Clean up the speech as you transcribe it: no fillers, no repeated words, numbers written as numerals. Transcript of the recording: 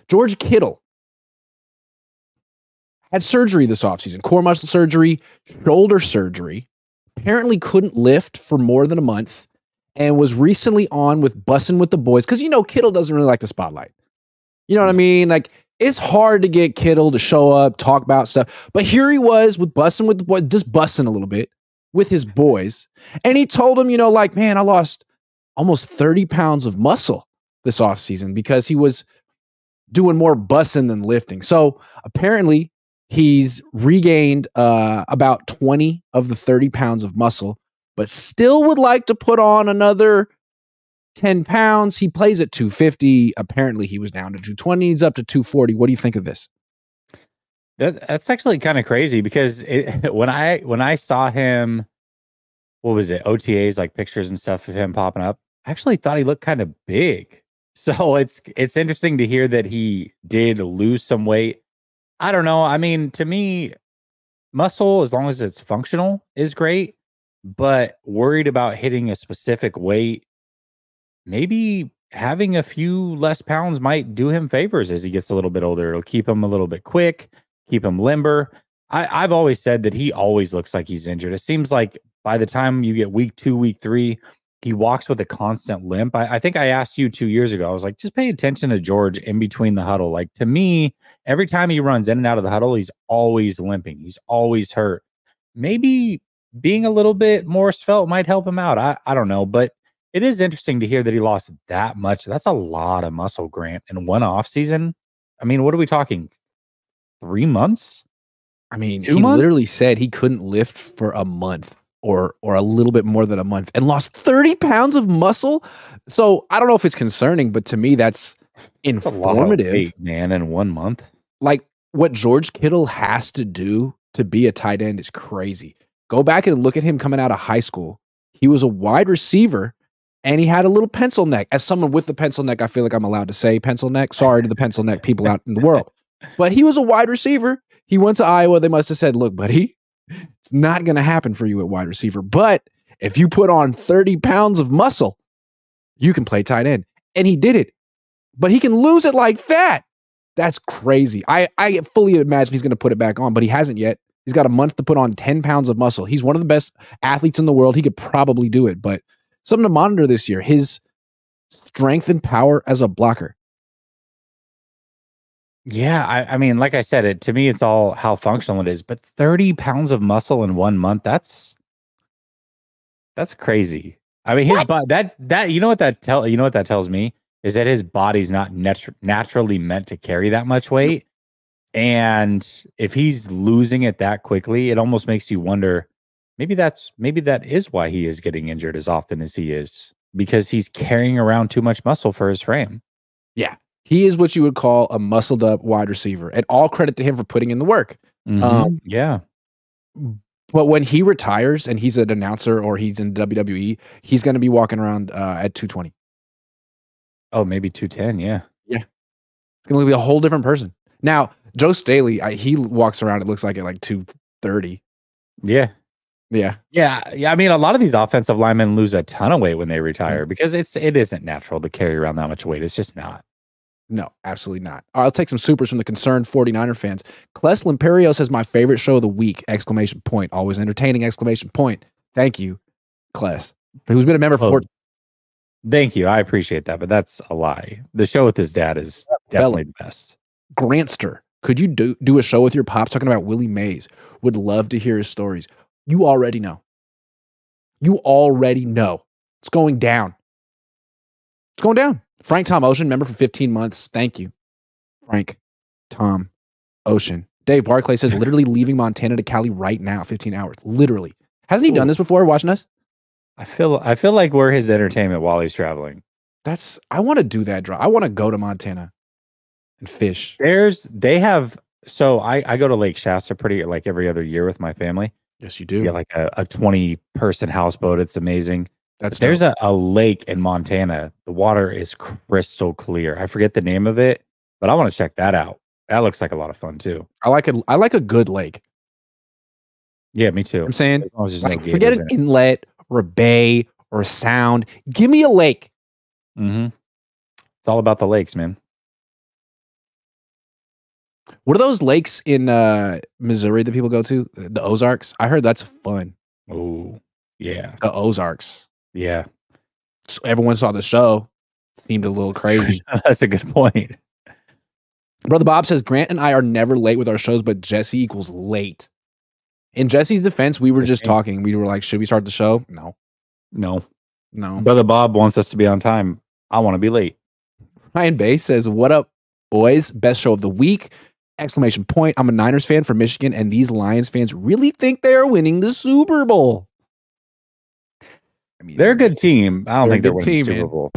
George Kittle had surgery this offseason, core muscle surgery, shoulder surgery, apparently couldn't lift for more than a month, and was recently on with Bussin' with the Boys, because, Kittle doesn't really like the spotlight. You know what I mean? Like, it's hard to get Kittle to show up, talk about stuff, but here he was with Bussin' with the Boys, just bussing a little bit with his boys, and he told him, man, I lost almost 30 pounds of muscle this offseason because he was doing more bussing than lifting. So apparently, he's regained about 20 of the 30 pounds of muscle, but still would like to put on another 10 pounds. He plays at 250. Apparently, he was down to 220. He's up to 240. What do you think of this? That's actually kind of crazy because when I saw him, what was it? OTAs, like pictures and stuff of him popping up, I actually thought he looked kind of big. So it's interesting to hear that he did lose some weight. I don't know. I mean, to me, muscle, as long as it's functional, is great. But worried about hitting a specific weight, maybe having a few less pounds might do him favors as he gets a little bit older. It'll keep him a little bit quick, keep him limber. I've always said that he always looks like he's injured. It seems like by the time you get week 2, week 3, he walks with a constant limp. I think I asked you 2 years ago, I was like, just pay attention to George in between the huddle. Like, to me, every time he runs in and out of the huddle, he's always limping. He's always hurt. Maybe being a little bit more svelte might help him out. I don't know, but it is interesting to hear that he lost that much. That's a lot of muscle, Grant, in one off season. I mean, what are we talking? 3 months? I mean, he literally said he couldn't lift for a month. Or a little bit more than a month, and lost 30 pounds of muscle. So I don't know if it's concerning, but to me, that's informative. A lot of weight, man, in 1 month. Like, what George Kittle has to do to be a tight end is crazy. Go back and look at him coming out of high school. He was a wide receiver, and he had a little pencil neck. As someone with the pencil neck, I feel like I'm allowed to say pencil neck. Sorry to the pencil neck people out in the world. But he was a wide receiver. He went to Iowa. They must have said, look, buddy, it's not going to happen for you at wide receiver. But if you put on 30 pounds of muscle, you can play tight end. And he did it. But he can lose it like that. That's crazy. I fully imagine he's going to put it back on, but he hasn't yet. He's got a month to put on 10 pounds of muscle. He's one of the best athletes in the world. He could probably do it. But something to monitor this year, his strength and power as a blocker. Yeah, I mean, like I said, to me, it's all how functional it is. But 30 pounds of muscle in 1 month, that's crazy. I mean, his body, that you know what that tells me is that his body's not naturally meant to carry that much weight. And if he's losing it that quickly, it almost makes you wonder, maybe that is why he is getting injured as often as he is, because he's carrying around too much muscle for his frame. Yeah. He is what you would call a muscled up wide receiver, and all credit to him for putting in the work. Yeah. But when he retires and he's an announcer or he's in WWE, he's going to be walking around at 220. Oh, maybe 210. Yeah. Yeah. It's going to be a whole different person. Now, Joe Staley, he walks around, it looks like at like 230. Yeah. Yeah. Yeah. Yeah. I mean, a lot of these offensive linemen lose a ton of weight when they retire because it isn't natural to carry around that much weight. It's just not. No, absolutely not. All right, I'll take some supers from the concerned 49er fans. Cles Limperio says, my favorite show of the week, ! Always entertaining, ! Thank you, Cles, who's been a member for... Thank you. I appreciate that, but that's a lie. The show with his dad is definitely the best. Grantster, could you do a show with your pops talking about Willie Mays? Would love to hear his stories. You already know. It's going down. It's going down. Frank Tom Ocean, member for 15 months. Thank you, Frank Tom Ocean. Dave Barclay says, literally leaving Montana to Cali right now, 15 hours. Literally. Hasn't he done this before watching us? I feel like we're his entertainment while he's traveling. I want to do that drive. I want to go to Montana and fish. So I go to Lake Shasta pretty like every other year with my family. Yes, you do. Yeah, like a 20-person houseboat. It's amazing. There's a lake in Montana. The water is crystal clear. I forget the name of it, but I want to check that out. That looks like a lot of fun too. I like a good lake. Yeah, me too. I'm saying, like, forget an inlet or a bay or a sound. Give me a lake. It's all about the lakes, man. What are those lakes in Missouri that people go to? The Ozarks. I heard that's fun. Oh, yeah. The Ozarks. Yeah. So everyone saw the show. Seemed a little crazy. That's a good point. Brother Bob says Grant and I are never late with our shows, but Jesse equals late. In Jesse's defense, we were just talking. We were like, should we start the show? No. Brother Bob wants us to be on time. I want to be late. Ryan Bay says, what up, boys? Best show of the week. ! I'm a Niners fan from Michigan, and these Lions fans really think they are winning the Super Bowl. I mean, they're a good team. I don't think they're winning the Super Bowl.